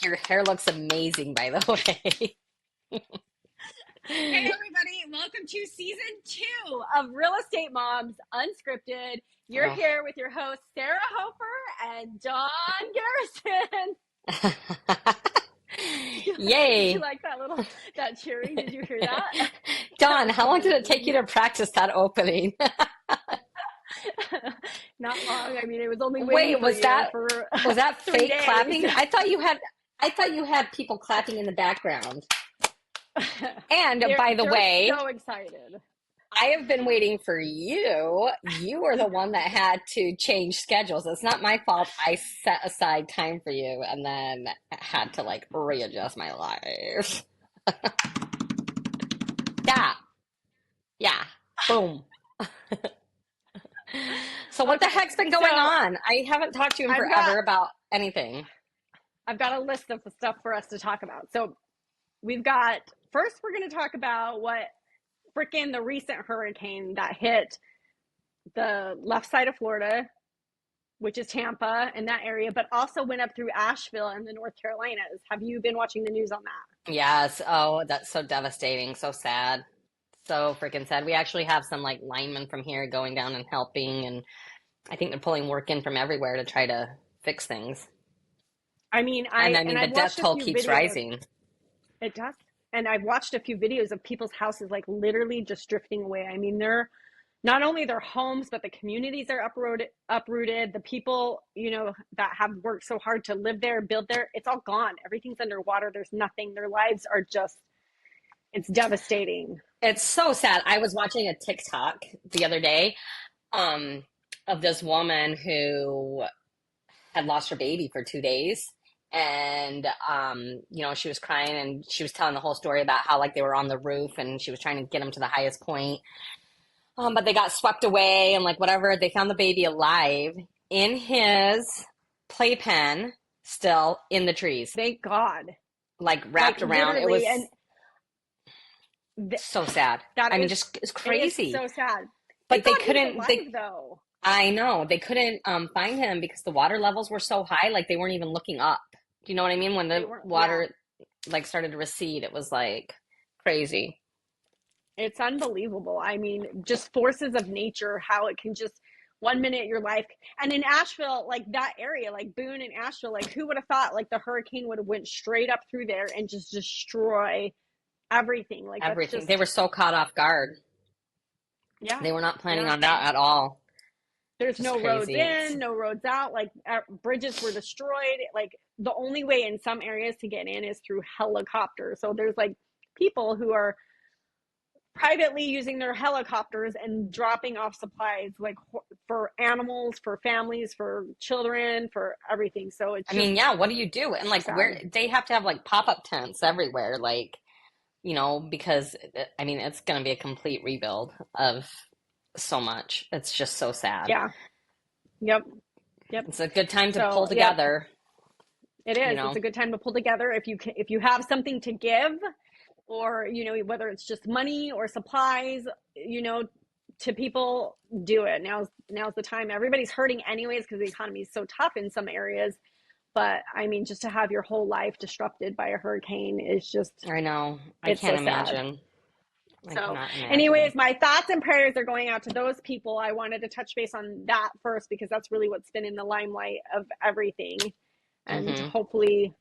Your hair looks amazing, by the way. Hey everybody, welcome to season 2 of Real Estate Moms Unscripted. You're Oh. here with your hosts Sarah Hoefer and Dawn Garrison. Did you Yay. like that cheering? Did you hear that? That Dawn, was how long did it take you amazing. to practice that opening? Not long. I mean, it was only waiting Wait, for you for was that 3 fake days. clapping? I thought you had people clapping in the background. And by the They're way, so excited. I have been waiting for you. You were the one that had to change schedules. It's not my fault. I set aside time for you and then had to like readjust my life. Yeah. Yeah. Boom. So what the Okay, heck's been going so on? I haven't talked to you in I've got forever about anything. I've got a list of stuff for us to talk about. So we've got first we're going to talk about what freaking the recent hurricane that hit the left side of Florida, which is Tampa and that area, but also went up through Asheville and the North Carolinas. Have you been watching the news on that? Yes. Oh, that's so devastating. So sad. So freaking sad. We actually have some like linemen from here going down and helping, and I think they're pulling work in from everywhere to try to fix things. I mean, And I and mean, the I've death watched a toll few keeps videos. rising. It does. And I've watched a few videos of people's houses like literally just drifting away. I mean, they're not only their homes, but the communities are uprooted. The people, that have worked so hard to live there, build there, it's all gone. Everything's underwater. There's nothing. Their lives are just, it's devastating. It's so sad. I was watching a TikTok the other day, um, of this woman who had lost her baby for 2 days. And she was crying and she was telling the whole story about how like they were on the roof and she was trying to get them to the highest point. But they got swept away and like whatever. They found the baby alive in his playpen, still in the trees, Thank God. like Like wrapped around. It literally. was And th- so sad. that I mean, is, just it's it is crazy. so sad. But Thank they God he's couldn't. alive though. I know they couldn't find him because the water levels were so high. Like they weren't even looking up. Do you know what I mean? When They the weren't, yeah. water like started to recede, it was like crazy. It's unbelievable. I mean, just forces of nature, how it can just 1 minute your life. And in Asheville, like that area, like Boone and Asheville, like who would have thought like the hurricane would have went straight up through there and just destroy everything. Like that's Everything. They just, were so caught off guard. yeah, They were not planning yeah. on that at all. There's Just no roads crazy. It's in, no roads out. Like bridges were destroyed. Like the only way in some areas to get in is through helicopters. So there's like people who are privately using their helicopters and dropping off supplies like for animals, for families, for children, for everything. So it's I just mean, yeah, what do you do? And like where sad. they have to have like pop-up tents everywhere, like, because I mean, it's going to be a complete rebuild of so much. It's just so sad. Yeah. Yep. Yep. It's a good time to pull So, yep, together, it you is. It's know. a good time to pull together if you have something to give, or whether it's just money or supplies, to people, do it. Now's the time. Everybody's hurting anyways because the economy is so tough in some areas. But I mean, just to have your whole life disrupted by a hurricane is just, I know. I it's so can't sad. imagine. I So, cannot imagine. anyways, my thoughts and prayers are going out to those people. I wanted to touch base on that first because that's really what's been in the limelight of everything. And Hmm. hopefully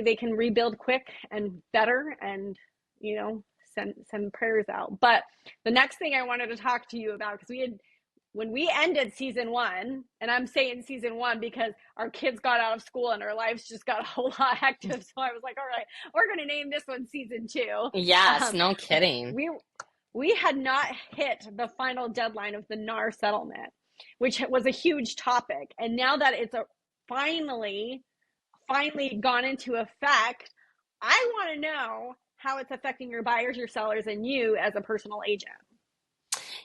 they can rebuild quick and better, and send prayers out. But the next thing I wanted to talk to you about, because when we ended season 1, and I'm saying season 1 because our kids got out of school and our lives just got a whole lot hectic, so I was like, all right, we're going to name this one season 2. Yes, um, no kidding. we had not hit the final deadline of the NAR settlement, which was a huge topic. And now that it's finally gone into effect, I want to know how it's affecting your buyers, your sellers, and you as a personal agent.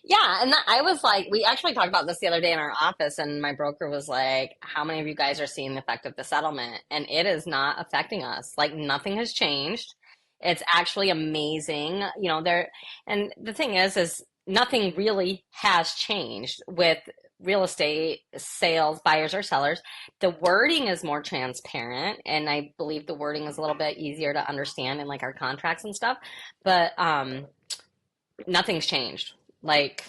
Yeah, and I was like, we actually talked about this the other day in our office, and my broker was like, "How many of you guys are seeing the effect of the settlement?" And it is not affecting us. Like nothing has changed. It's actually amazing. And the thing is nothing really has changed with real estate sales, buyers or sellers, the wording is more transparent, and I believe the wording is a little bit easier to understand in like our contracts and stuff. But nothing's changed. Like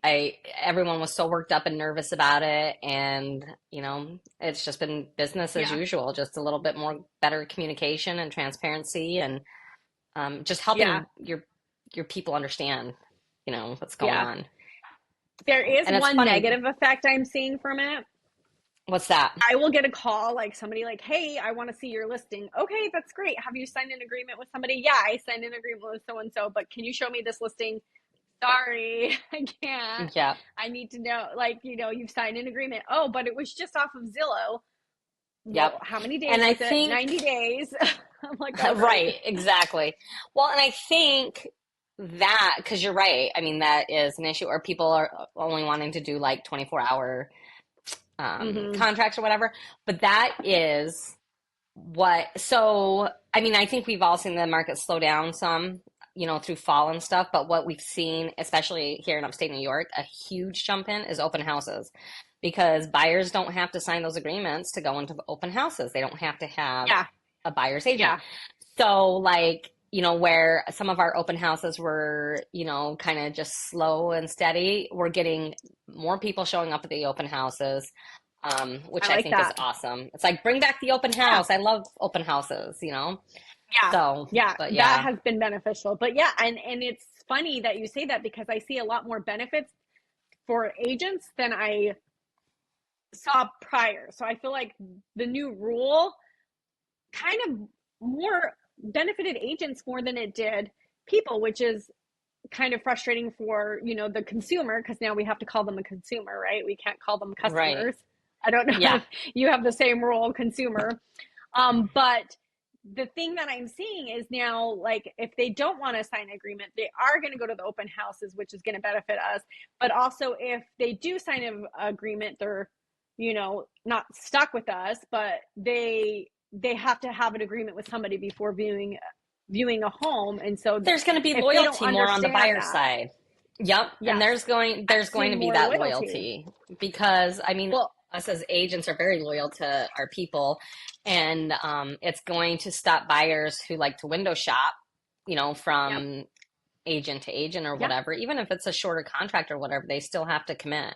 I everyone was so worked up and nervous about it, and it's just been business as Yeah. usual, just a little bit more better communication and transparency, and just Yeah. helping your people understand, what's going Yeah. on. There is And it's one funny. negative effect I'm seeing from it. What's that? I will get a call, like somebody like, hey, I want to see your listing. Okay, that's great. Have you signed an agreement with somebody? Yeah, I signed an agreement with so and so, but can you show me this listing? Sorry, I can't. Yeah. I need to know, like, you've signed an agreement. Oh, but it was just off of Zillow. Well, Yep. how many And days I was it? think 90 days. I'm like, oh, right, great. exactly. Well, and I think that, because you're right, I mean, that is an issue, or people are only wanting to do like 24-hour Mm-hmm. contracts or whatever. But that is so I mean, I think we've all seen the market slow down some, through fall and stuff. But what we've seen, especially here in upstate New York, a huge jump in is open houses, because buyers don't have to sign those agreements to go into open houses. They don't have to have Yeah, a buyer's agent. yeah, So, like, where some of our open houses were, kind of just slow and steady, we're getting more people showing up at the open houses, which I I like think is that. awesome. It's like, bring back the open Yeah, house. I love open houses. yeah, So, yeah. but That yeah, has been beneficial. But yeah, and it's funny that you say that because I see a lot more benefits for agents than I saw prior. So I feel like the new rule kind of more benefited agents more than it did people, which is kind of frustrating for the consumer, because now we have to call them a consumer, right? We can't call them right. customers. I don't know Yeah. if you have the same role, consumer. But the thing that I'm seeing is now, like, if they don't want to sign an agreement, they are going to go to the open houses, which is going to benefit us. But also, if they do sign an agreement, they're not stuck with us, but they have to have an agreement with somebody before viewing a home. And so There's going to be if they don't loyalty more on the understand buyer that, side. Yep. And yes, there's I'm going to seeing be more that loyalty. loyalty, because I mean, Well, us as agents are very loyal to our people, and it's going to stop buyers who like to window shop, yep, from agent to agent or yeah, whatever. Even if it's a shorter contract or whatever, they still have to commit,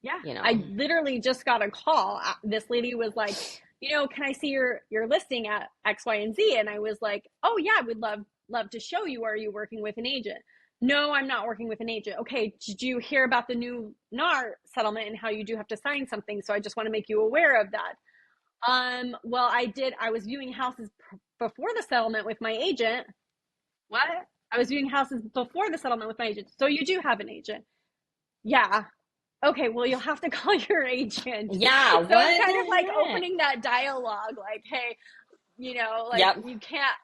yeah. you know. I literally just got a call. This lady was like, can I see your listing at X, Y, and Z? And I was like, oh yeah, we'd love to show you. Are you working with an agent? No, I'm not working with an agent. Okay, did you hear about the new NAR settlement and how you do have to sign something? So I just want to make you aware of that. Well, I did. I was viewing houses before the settlement with my agent. What? I was viewing houses before the settlement with my agent. So you do have an agent? Yeah. Okay, well, you'll have to call your agent. Yeah, So it's what kind of like the heck? opening that dialogue, like, hey, like Yep.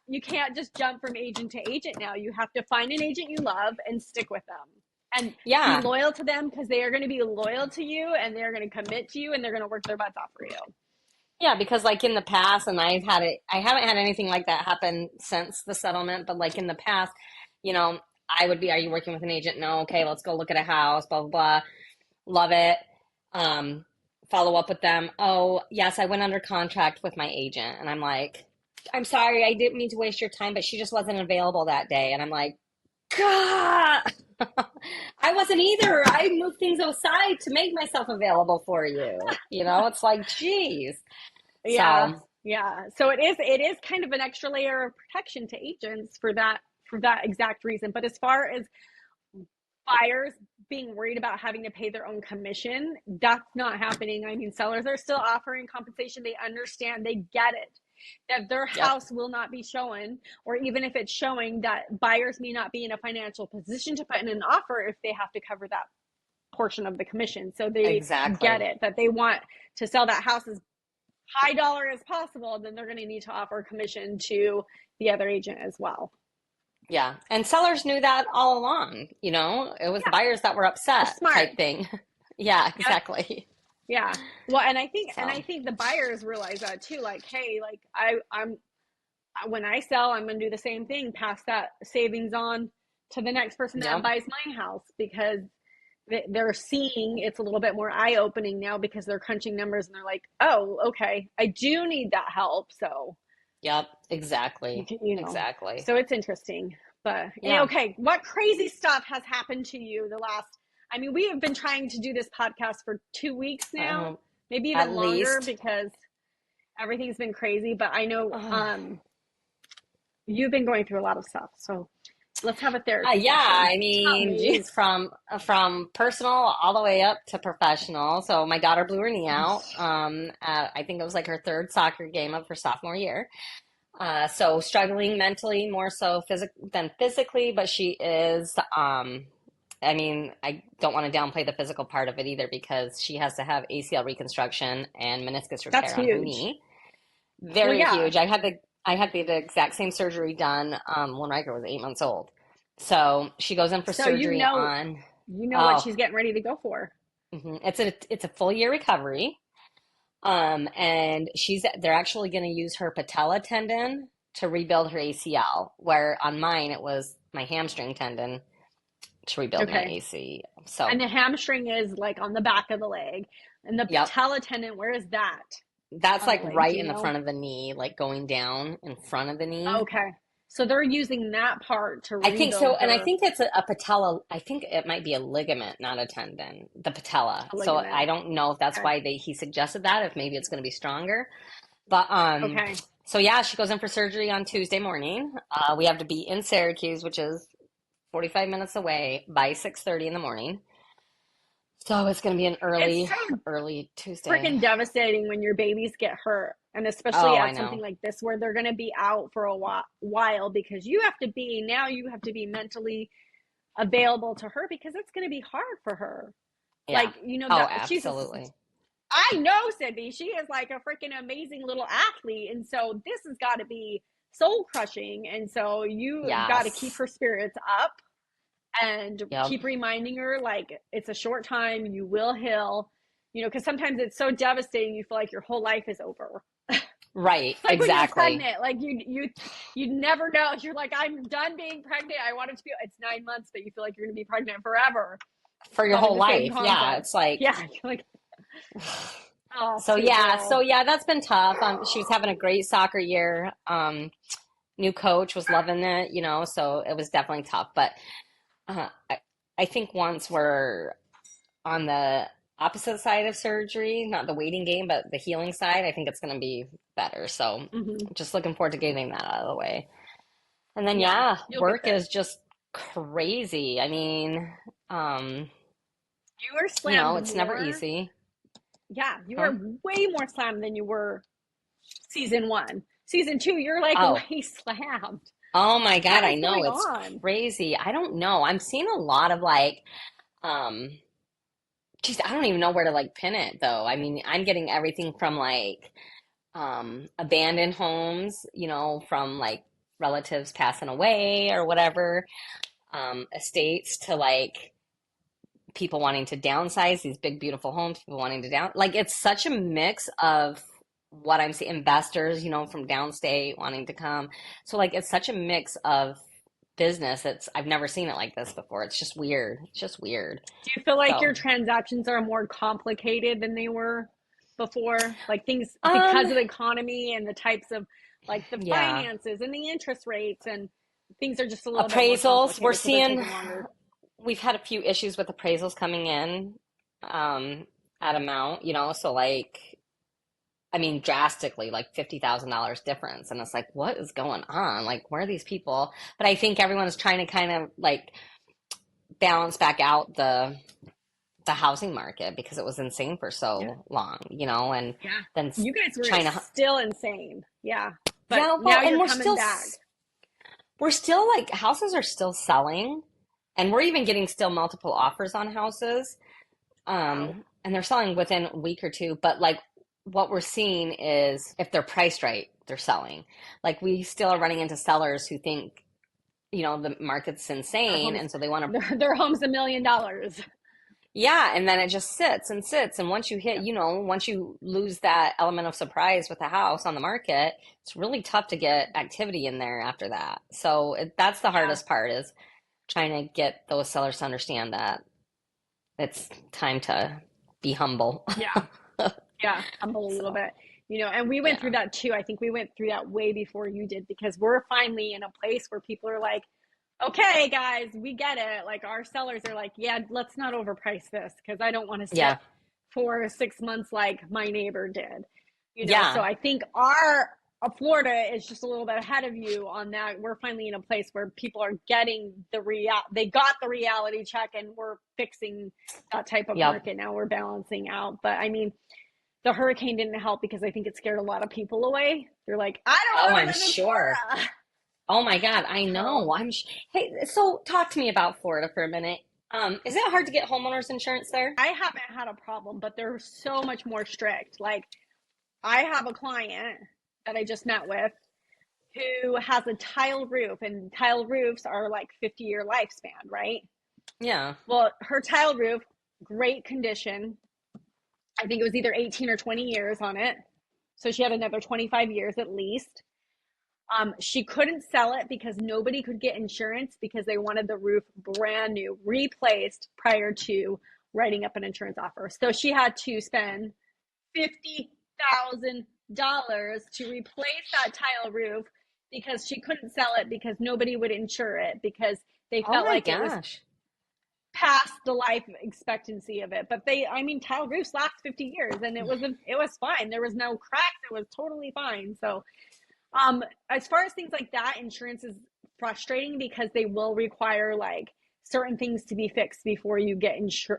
you can't just jump from agent to agent now. You have to find an agent you love and stick with them and be Yeah. loyal to them, because they are going to be loyal to you and they're going to commit to you and they're going to work their butts off for you. Yeah, because like in the past, and I haven't had anything like that happen since the settlement, but like in the past, you know, I would be, are you working with an agent? No, okay, let's go look at a house, blah, blah, blah. Love it. Um, Follow up with them. Oh, yes, I went under contract with my agent. And I'm like, I'm sorry, I didn't mean to waste your time, but she just wasn't available that day. And I'm like, God, I wasn't either. I moved things aside to make myself available for you. It's like, geez. Yeah, So, yeah. So it is kind of an extra layer of protection to agents for that exact reason. But as far as buyers being worried about having to pay their own commission, that's not happening. I mean, sellers are still offering compensation. They understand, they get it, that their yep, house will not be showing, or even if it's showing, that buyers may not be in a financial position to put in an offer if they have to cover that portion of the commission. So they get exactly. it, that they want to sell that house as high dollar as possible, then they're going to need to offer commission to the other agent as well. Yeah. And sellers knew that all along, it was the Yeah, buyers that were they're upset smart. type thing. Yeah, Yep. exactly. Yeah. Well, and I think and So, I think the buyers realize that too. Like, hey, like I'm when I sell, I'm gonna do the same thing, pass that savings on to the next person that yep. buys my house, because they're seeing it's a little bit more eye opening now because they're crunching numbers and they're like, oh, okay, I do need that help. So Yep, exactly. you know, Exactly. so it's interesting. But Yeah. okay, what crazy stuff has happened to you the last? I mean, we have been trying to do this podcast for 2 weeks now, Um, maybe at even longer least. because everything's been crazy. But I know uh, you've been going through a lot of stuff. So let's have a therapy yeah, session. I Tell mean, me. geez, from personal all the way up to professional. So my daughter blew her knee out. I think it was like her third soccer game of her sophomore year. So struggling mentally more so than physically, but she is. I mean, I don't want to downplay the physical part of it either because she has to have ACL reconstruction and meniscus That's repair on her huge. knee. Well, Very yeah. huge. I had the exact same surgery done when Riker was 8 months old. So she goes in for So surgery on you know what oh she's getting ready to go for. it's a full year recovery. And they're actually going to use her patella tendon to rebuild her ACL, where on mine it was my hamstring tendon to rebuild my Okay. ACL. So, And the hamstring is like on the back of the leg. And the yep, patella tendon, where is that that's on the like leg? Do right you in the know? front of the knee, like going down in front of the knee. Okay. So they're using that part to I think so, rebuild and I her think it's a patella. I think it might be a ligament, not a tendon, the patella. So I ligament. don't know if that's Okay. why he suggested that, if maybe it's going to be stronger. But Okay. so yeah, she goes in for surgery on Tuesday morning. We have to be in Syracuse, which is 45 minutes away by 6:30 in the morning. So it's going to be an It's early, so early Tuesday. freaking devastating when your babies get hurt. And especially Oh, I at something know. like this where they're going to be out for a while because you have to be mentally available to her because it's going to be hard for her. Yeah. Like, you know, Oh, that she's a, absolutely. I know Cindy, she is like a freaking amazing little athlete. And so this has got to be soul crushing. And so you got to keep Yes. her spirits up and Yep. keep reminding her like it's a short time, you will heal, you know, because sometimes it's so devastating, you feel like your whole life is over. Right. It's like when you're Exactly. pregnant, like you never know. You're like, I'm done being pregnant. I want it to be. It's 9 months, but you feel like you're gonna be pregnant forever. For your Probably whole the same life. Yeah. concept. It's like, Yeah, you're like, oh, so sweet yeah. So girl. yeah, that's been tough. She was having a great soccer year. New coach was loving it, so it was definitely tough. But I think once we're on the opposite side of surgery, not the waiting game, but the healing side, I think it's going to be better. So Hmm. just looking forward to getting that out of the way. And then, Yeah, yeah, you'll get work there. is just crazy. I mean, um, You are slammed it's never more. easy. Yeah, you are Huh? way more slammed than you were season one. Season two, you're like Oh, way slammed. oh my What God, I is know going it's on? crazy. I don't know. I'm seeing a lot of like, um, geez, I don't even know where to like pin it though. I mean, I'm getting everything from like abandoned homes, from like relatives passing away or whatever, estates to like people wanting to downsize these big, beautiful homes, people wanting to like it's such a mix of what I'm seeing, investors, from downstate wanting to come. So like it's such a mix of business. I've never seen it like this before. It's just weird. It's just weird. Do you feel like So, your transactions are more complicated than they were before? Like things um, because of the economy and the types of like the yeah. finances and the interest rates and things are just a little bit more Appraisals, we're complicated, so they're seeing taking longer. we've had a few issues with appraisals coming in um at amount, so like I mean drastically like $50,000 difference and it's like what is going on? Like where are these people? But I think everyone's trying to kind of like balance back out the housing market because it was insane for Yeah. so long, and Yeah. then You guys were trying to still insane. Yeah. But yeah, well, now and you're coming back. we're still like houses are still selling and we're even getting still multiple offers on houses. Wow. And they're selling within a week or two, but like what we're seeing is if they're priced right, they're selling. Like we still are running into sellers who think, the market's Their insane, homes and so they want to, their home's $1 million. yeah, and then it just sits and sits. And once you hit, Yeah. once you lose that element of surprise with the house on the market, it's really tough to get activity in there after that. So that's the Yeah. hardest part is trying to get those sellers to understand that. it's time to be humble. Yeah. Yeah, humble a little So, bit. And we went through yeah. that too. I think we went through that way before you did because we're finally in a place where people are like, okay, guys, we get it. Like our sellers are like, yeah, let's not overprice this because I don't want to sit Yeah. for 6 months like my neighbor did. So Yeah. I think our Florida is just a little bit ahead of you on that. We're finally in a place where people are getting they got the reality check and we're fixing that type of Yep. market now. We're balancing out. But I mean, the hurricane didn't help because I think it scared a lot of people away. They're like, I don't Oh, want I'm to live in sure. Florida. Oh my God, I So know. Hey, so talk to me about Florida for a minute. Is it hard to get homeowners insurance there? I haven't had a problem, but they're so much more strict. Like I have a client that I just met with who has a tile roof, and tile roofs are like 50-year lifespan, right? Yeah. Well, her tile roof, great condition. I think it was either 18 or 20 years on it. So she had another 25 years at least. She couldn't sell it because nobody could get insurance because they wanted the roof brand new, replaced prior to writing up an insurance offer. So she had to spend $50,000 to replace that tile roof because she couldn't sell it because nobody would insure it because they Oh felt my like it was gosh. past the life expectancy of it. But I mean, tile roofs last 50 years and it was fine. There was no cracks. It was totally fine. So as far as things like that, insurance is frustrating because they will require like certain things to be fixed before you get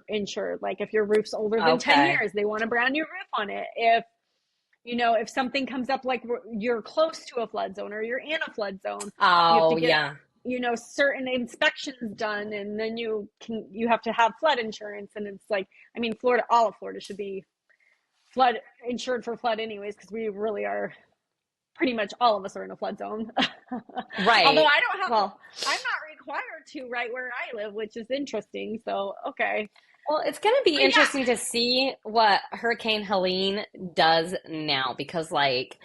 insured. Like if your roof's older than 10 Okay. years, they want a brand new roof on it. If something comes up like you're close to a flood zone or you're in a flood zone, you have to Oh get yeah. certain inspections done, and then you have to have flood insurance. And it's like, I mean, all of Florida should be flood insured for flood anyways, because we really are, pretty much all of us are in a flood zone. Although Right. I don't have to, Well, I'm not required to right where I live, which is interesting. So, okay. well, it's going to be But yeah, interesting to see what Hurricane Helene does now because like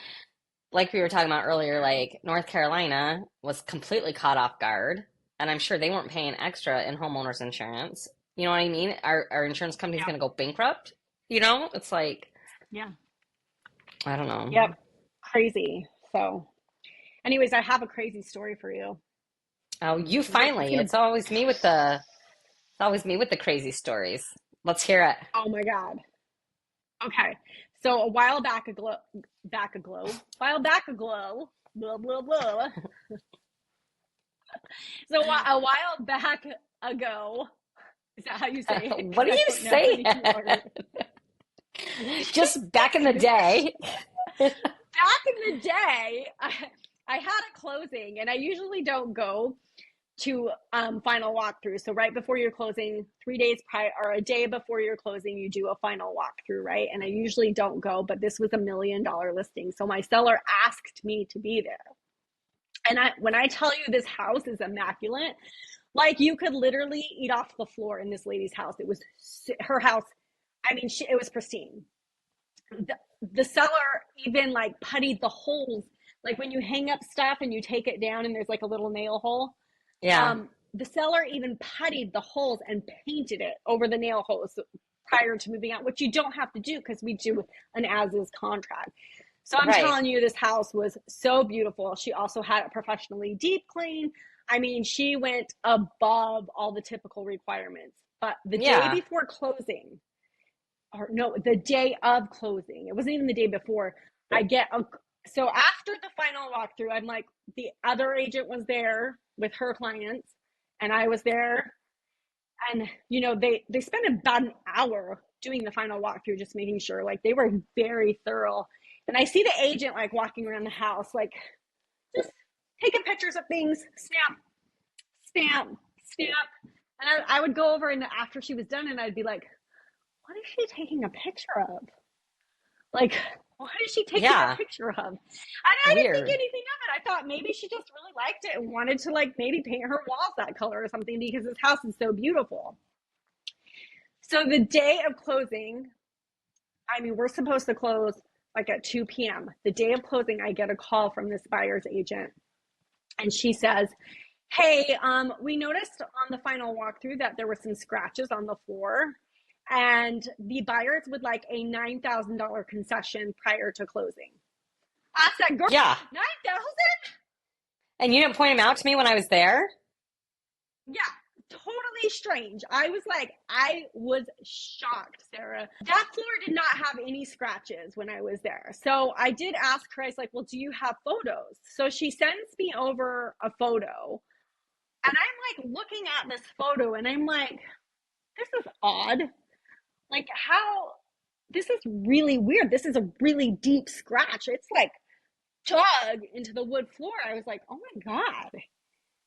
we were talking about earlier, like North Carolina was completely caught off guard, and I'm sure they weren't paying extra in homeowners insurance. You know what I mean? Our insurance company's yeah, going to go bankrupt. It's like yeah, I don't yep, know. crazy. So, anyways, I have a crazy story for you. Oh, you It's finally. gonna, It's always me with the crazy stories. Let's hear it. oh my God. Okay. So a while back ago, blah, blah, blah. So a while back ago, is that how you say it? What Because do I you don't know say? any more. Just back in the day. Back in the day, I had a closing, and I usually don't go to final walkthrough. So right before your closing, 3 days prior or a day before your closing, you do a final walkthrough, right? And I usually don't go, but this was $1 million listing, so my seller asked me to be there. And when I tell you this house is immaculate, like you could literally eat off the floor in this lady's house. It was her house. I mean, it was pristine. The seller even like puttied the holes, like when you hang up stuff and you take it down and there's like a little nail hole. Yeah. The seller even puttied the holes and painted it over the nail holes prior to moving out, which you don't have to do because we do an as-is contract. So I'm Right. telling you, this house was so beautiful. She also had it professionally deep clean. I mean, she went above all the typical requirements. But the day Yeah. before closing, or no, the day of closing. It wasn't even the day before. I get a, so after the final walkthrough, I'm like, the other agent was there with her clients, and I was there, and they spent about an hour doing the final walkthrough, just making sure, like they were very thorough. And I see the agent like walking around the house, like just taking pictures of things, snap, stamp, stamp. And I would go over, and after she was done, and I'd be like, what is she taking a picture of? Like, what is she taking a Yeah. picture of? And I didn't think Weird. anything of it. I thought maybe she just really liked it and wanted to like maybe paint her walls that color or something because this house is so beautiful. So the day of closing, I mean, we're supposed to close like at 2 p.m. The day of closing, I get a call from this buyer's agent, and she says, Hey, we noticed on the final walkthrough that there were some scratches on the floor, and the buyers would like a $9,000 concession prior to closing. I said, girl, Yeah. 9,000? And you didn't point him out to me when I was there? Yeah, totally strange. I was shocked, Sarah. That floor did not have any scratches when I was there. So I did ask her, I was like, well, do you have photos? So she sends me over a photo, and I'm like looking at this photo, and I'm like, this is odd. Like, how? This is really weird. This is a really deep scratch. It's like dug into the wood floor. I was like, oh my God.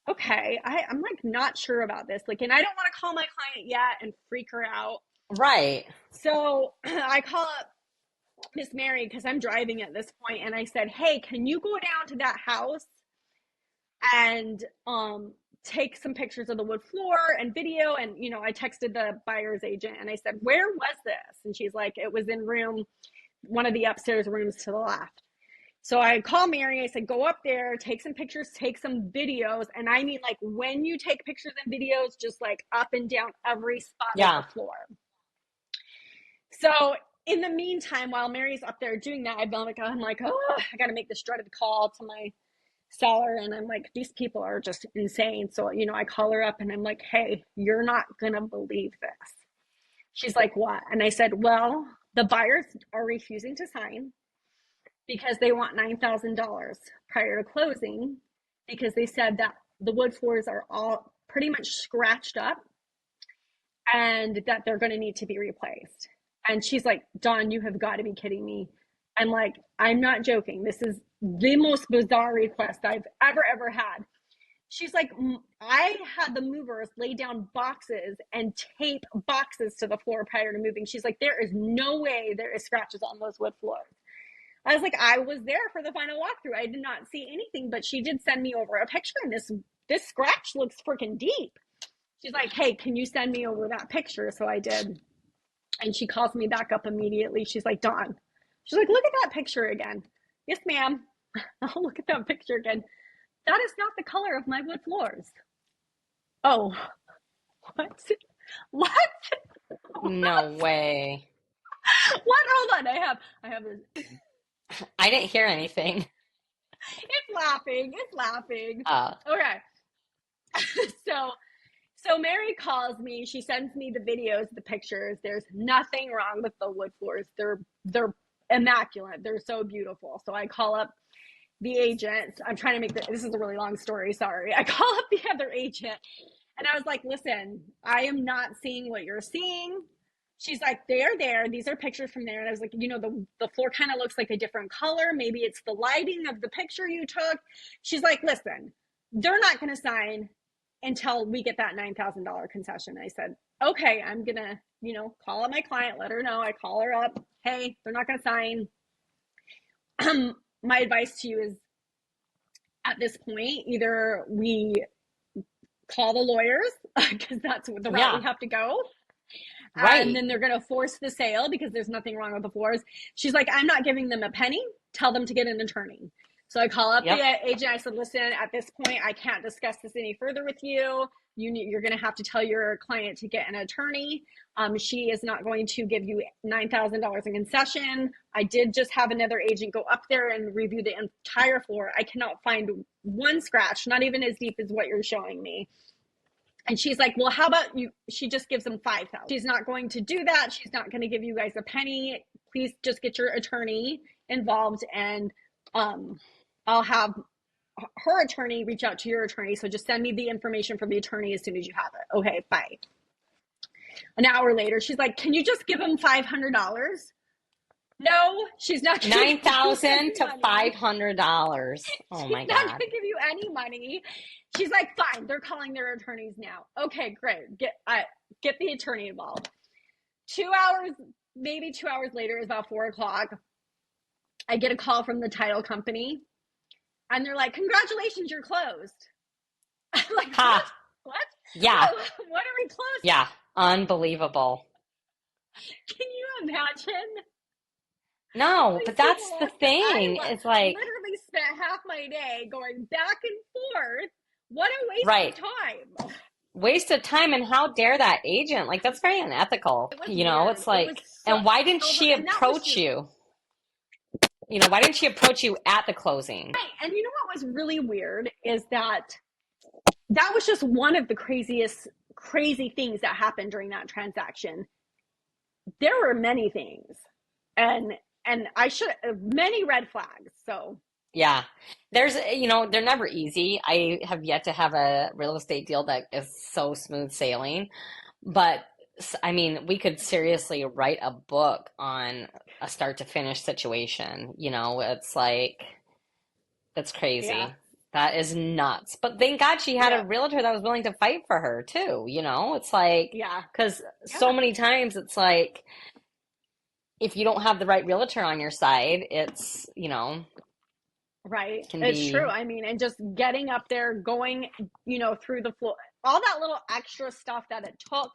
Okay, I'm like not sure about this. Like, and I don't want to call my client yet and freak her out. Right. So I call up Miss Mary because I'm driving at this point, and I said, hey, can you go down to that house and take some pictures of the wood floor and video? And I texted the buyer's agent and I said, where was this? And she's like, it was in one of the upstairs rooms to the left. So I called Mary. I said, go up there, take some pictures, take some videos. And I mean, like, when you take pictures and videos, just like up and down every spot of Yeah. the floor. So in the meantime, while Mary's up there doing that, I'm like, oh, I got to make this dreaded call to my seller. And I'm like, these people are just insane. So, I call her up and I'm like, hey, you're not going to believe this. She's like, what? And I said, well, the buyers are refusing to sign because they want $9,000 prior to closing, because they said that the wood floors are all pretty much scratched up and that they're going to need to be replaced. And she's like, Dawn, you have got to be kidding me. I'm like, I'm not joking. This is the most bizarre request I've ever had. She's like, I had the movers lay down boxes and tape boxes to the floor prior to moving. She's like, there is no way there is scratches on those wood floors. I was like, I was there for the final walkthrough. I did not see anything, but she did send me over a picture, and this scratch looks freaking deep. She's like, hey, can you send me over that picture? So I did. And she calls me back up immediately. She's like, Dawn. She's like, look at that picture again. Yes, ma'am. I'll look at that picture again. That is not the color of my wood floors. Oh, what? What? No way. What? Hold on. I have this. I didn't hear anything. It's laughing. It's laughing. Uh, Okay. So Mary calls me. She sends me the videos, the pictures. There's nothing wrong with the wood floors. They're immaculate. They're so beautiful. So I call up the agent. I'm trying to make this is a really long story. Sorry. I call up the other agent and I was like, listen, I am not seeing what you're seeing. She's like, they're there. These are pictures from there. And I was like, the floor kind of looks like a different color. Maybe it's the lighting of the picture you took. She's like, listen, they're not going to sign until we get that $9,000 concession. I said, okay, I'm going to, call up my client, let her know. I call her up. Hey, they're not going to sign. My advice to you is, at this point, either we call the lawyers because that's the route we have to go. right. And then they're going to force the sale because there's nothing wrong with the floors. She's like, I'm not giving them a penny. Tell them to get an attorney. So I call up the agent. I said, listen, at this point, I can't discuss this any further with you. You're going to have to tell your client to get an attorney. She is not going to give you $9,000 in concession. I did just have another agent go up there and review the entire floor. I cannot find one scratch, not even as deep as what you're showing me. And she's like, well, how about you? She just gives them $5,000. She's not going to do that. She's not going to give you guys a penny. Please just get your attorney involved, and I'll have her attorney reach out to your attorney. So just send me the information from the attorney as soon as you have it. Okay, bye. An hour later, she's like, can you just give him $500? No, she's not. $9,000 to $500. Oh my God. She's not God. going to give you any money. She's like, fine. They're calling their attorneys now. Okay, great. Get the attorney involved. 2 hours, maybe 2 hours later, is about 4:00. I get a call from the title company, and they're like, congratulations, you're closed. I'm like, what? Yeah. What are we closed? Yeah. Unbelievable. Can you imagine? No, but that's the thing. It's like, literally spent half my day going back and forth What a waste Right. of time. Waste of time, and how dare that agent? Like, that's very unethical. It was You know, weird. it's It was like, so and why didn't over, she and that was approach you? You know, why didn't she approach you at the closing? right. And you know what was really weird is that was just one of the crazy things that happened during that transaction. There were many things, and I should many red flags. So Yeah. There's, you know, they're never easy. I have yet to have a real estate deal that is so smooth sailing. But I mean, we could seriously write a book on a start to finish situation. You know, it's like, that's yeah, crazy. That is nuts. But thank God she had a yeah, realtor that was willing to fight for her too. You know, it's like, yeah, because so yeah. many times it's like, if you don't have the right realtor on your side, it's, you know, Right. can It's true. be, I mean, and just getting up there, going, through the floor, all that little extra stuff that it took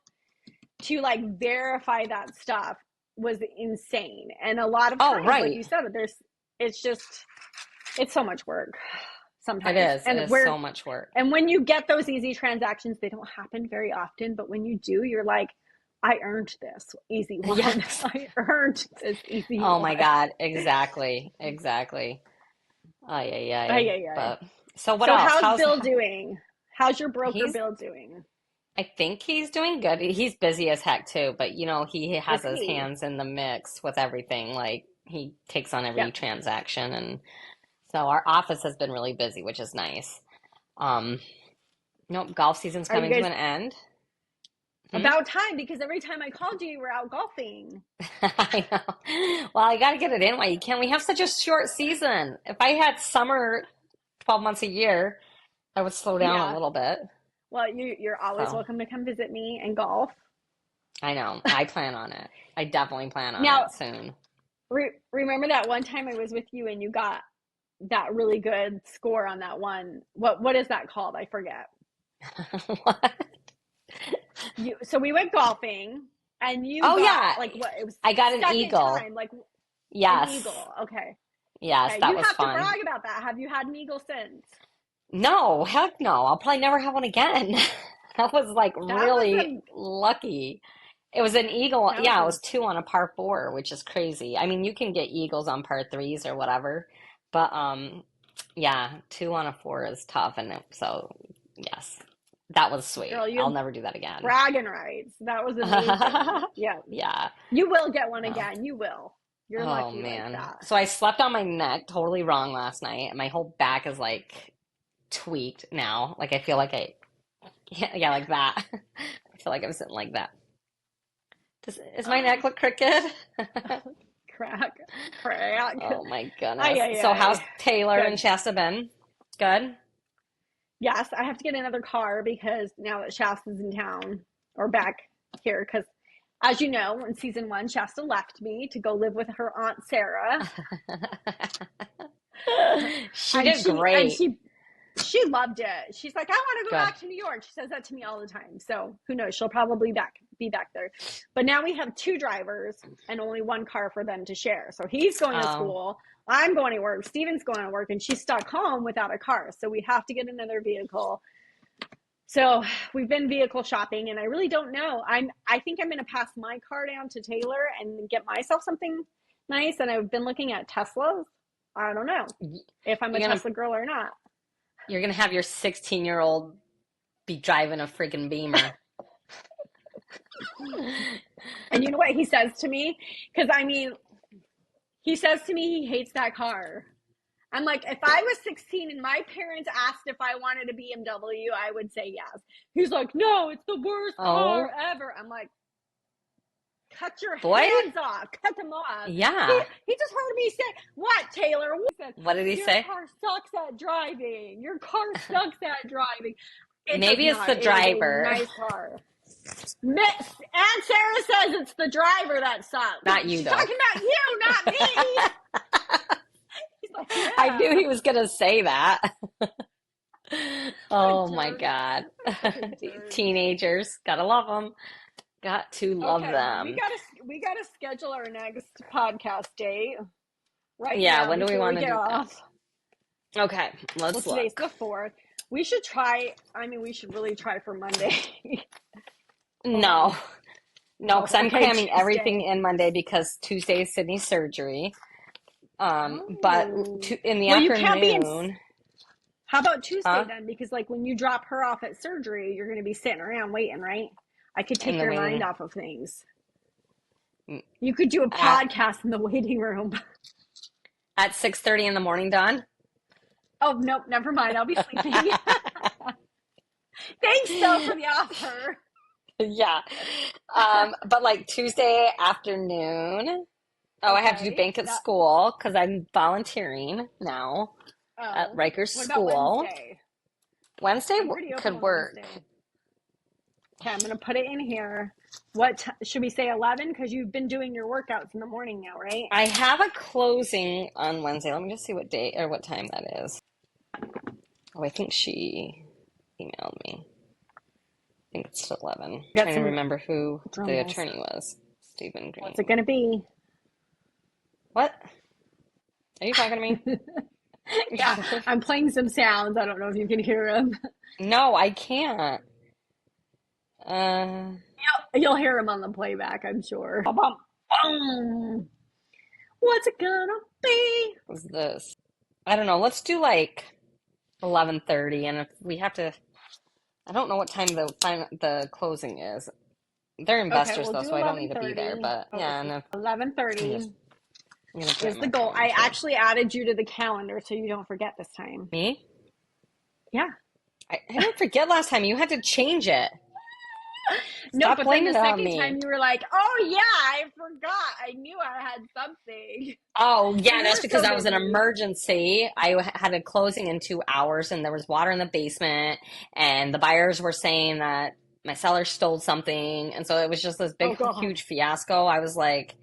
to like verify that stuff was insane. And a lot of oh, times, like right. you said, it's just, it's so much work It sometimes. is. It is so much work. And when you get those easy transactions, they don't happen very often. But when you do, you're like, I earned this easy one. Yes. I earned this easy Oh my one. God. Exactly. Exactly. Ay, ay, Ay, ay. ay, ay. But so what So else? how's Bill doing? How's your broker He's, Bill doing? I think he's doing good. He's busy as heck too, but you know, he has Is his he? hands in the mix with everything. Like he takes on every Yep. transaction, and so our office has been really busy, which is nice. Um, nope, golf season's Are you coming to guys an end. Hmm? about time? Because every time I called you, you were out golfing. I know. Well, I got to get it in while you can. We have such a short season. If I had summer 12 months a year, I would slow down a Yeah. little bit. Well, you're always So welcome to come visit me and golf. I know. I plan on it. I definitely plan on Now, it soon. remember that one time I was with you and you got that really good score on that one. What is that called? I forget. What? So we went golfing and you Oh got yeah. like what it was I got an second eagle. time, like an Yes. eagle. Okay. Yes, Okay. that You was have to fun. brag about that. Have you had an eagle since? No, heck no. I'll probably never have one again. That was like That was really a lucky. It was an eagle. that was Yeah, it a was two on a par four, which is crazy. I mean, you can get eagles on par threes or whatever, but yeah, two on a four is tough, and so yes, that was sweet. girl, you I'll have never do that again. bragging rights. That was amazing. Yeah. Yeah. You will get one No. again. You will. You're Oh lucky like man. that. So I slept on my neck totally wrong last night, and my whole back is like tweaked now. Like I feel like yeah, like that. I feel like I'm sitting like that. Is my neck look crooked? Crack. Crack. Oh my Ay, goodness. ay, So how's ay. Taylor and Good. Shasta been? Good? Yes, I have to get another car because now that Shasta's in town or back here, because as you know, in season one, Shasta left me to go live with her aunt Sarah. She and did she and great. she loved it. She's like, I want to go Good. back to New York. She says that to me all the time. So who knows? She'll probably be back there. But now we have two drivers and only one car for them to share. So he's going to Oh, school. I'm going to work. Steven's going to work, and she's stuck home without a car. So we have to get another vehicle. So we've been vehicle shopping, and I really don't know. I think I'm going to pass my car down to Taylor and get myself something nice. And I've been looking at Teslas. I don't know if I'm a you're gonna Tesla girl or not. you're gonna have your 16-year-old be driving a freaking Beamer. And you know what he says to me? Because I mean, he says to me he hates that car. I'm like, if I was 16 and my parents asked if I wanted a BMW, I would say yes. He's like, no, it's the worst car Oh ever. I'm like, cut your boy. hands off, cut them off. He Yeah. he just heard me say, what, Taylor? He said, What did he your say? car sucks at driving. Your car sucks at driving. It does Maybe it's the not. It is a nice. nice car. Miss Aunt Sarah says it's the driver that sucks. Not you She's though. talking about you, not me. He's like, I knew yeah. he was gonna say that. What a Oh my jerk. God. What a fucking jerk. Teenagers, gotta love them. Got to love Okay, them. we gotta schedule our next podcast date right Yeah, now when do we before want we to get do that? off. Okay, Well, let's today's look. the 4th. We should try. I mean, we should really try for Monday. No, no, Oh, because I'm okay, cramming everything Tuesday. in Monday because Tuesday is Sydney's surgery. But Oh. in the Well, you can't be in. afternoon, How about Tuesday huh? then? Because like when you drop her off at surgery, you're going to be sitting around waiting, right? I could In take the your mind waiting off of things. mm, You could do a at podcast in the waiting room. 6:30 in the morning, Dawn. Oh, nope, never mind. I'll be sleeping. Thanks though for the offer. Yeah. But like Tuesday afternoon, oh, I have to do Okay. bank at That school because I'm volunteering now at oh. Riker's What about school. Wednesday? Wednesday I'm pretty open could on work. Wednesday. Okay, I'm gonna put it in here. What should we say 11? Because you've been doing your workouts in the morning now, right? I have a closing on Wednesday. Let me just see what date or what time that is. Oh, I think she emailed me. I think it's 11. Got Trying to some remember who drum the rolls. attorney was. Stephen What's it Green. gonna be? What? Are you talking to me? Yeah, I'm playing some sounds. I don't know if you can hear them. No, I can't. Uh, You'll hear them on the playback, I'm sure. Bum, bum. What's it gonna be? what's this? I don't know. Let's do like 11:30, and if we have to, I don't know what time the closing is. They're Okay, investors we'll though, do so I don't need to be there. 11:30. But yeah, and if, I'm 11:30 just I'm gonna put it is in the my goal. calendar I too. actually added you to the calendar so you don't forget this time. Me? Yeah. I didn't forget last time. You had to change it. No, Stop but then the blaming it on second me. time you were like, "Oh yeah, I forgot. I knew I had something." Oh, Because yeah, you that's were because so that was an busy. emergency. Had a closing in 2 hours, and there was water in the basement, and the buyers were saying that my seller stole something, and so it was just this Oh big, God. huge fiasco. I was like,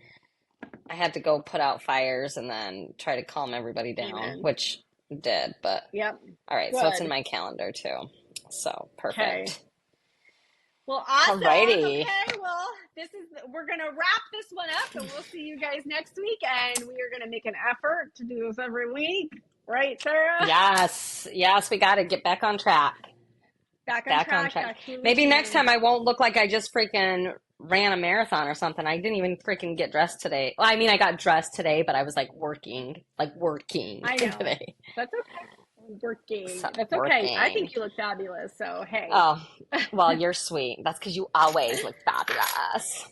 I had to go put out fires and then try to calm everybody down, Amen. which did. But Yep. all right, so it's in Good. my calendar too. So Okay. perfect. Well, awesome. Alrighty. Okay. Well, we're gonna wrap this one up, and we'll see you guys next week. And we are gonna make an effort to do this every week, right, Sarah? Yes, yes, we got to get back on track. Back on Back on track, track. back to Maybe next routine. time I won't look like I just freaking ran a marathon or something. I didn't even freaking get dressed today. Well, I mean, I got dressed today, but I was like working I know. today. That's okay. Working. So, That's okay. I working. think you look fabulous. So hey. Oh, well, you're sweet. That's because you always look fabulous.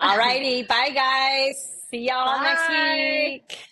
Alrighty. Bye, guys. See y'all next Bye. week.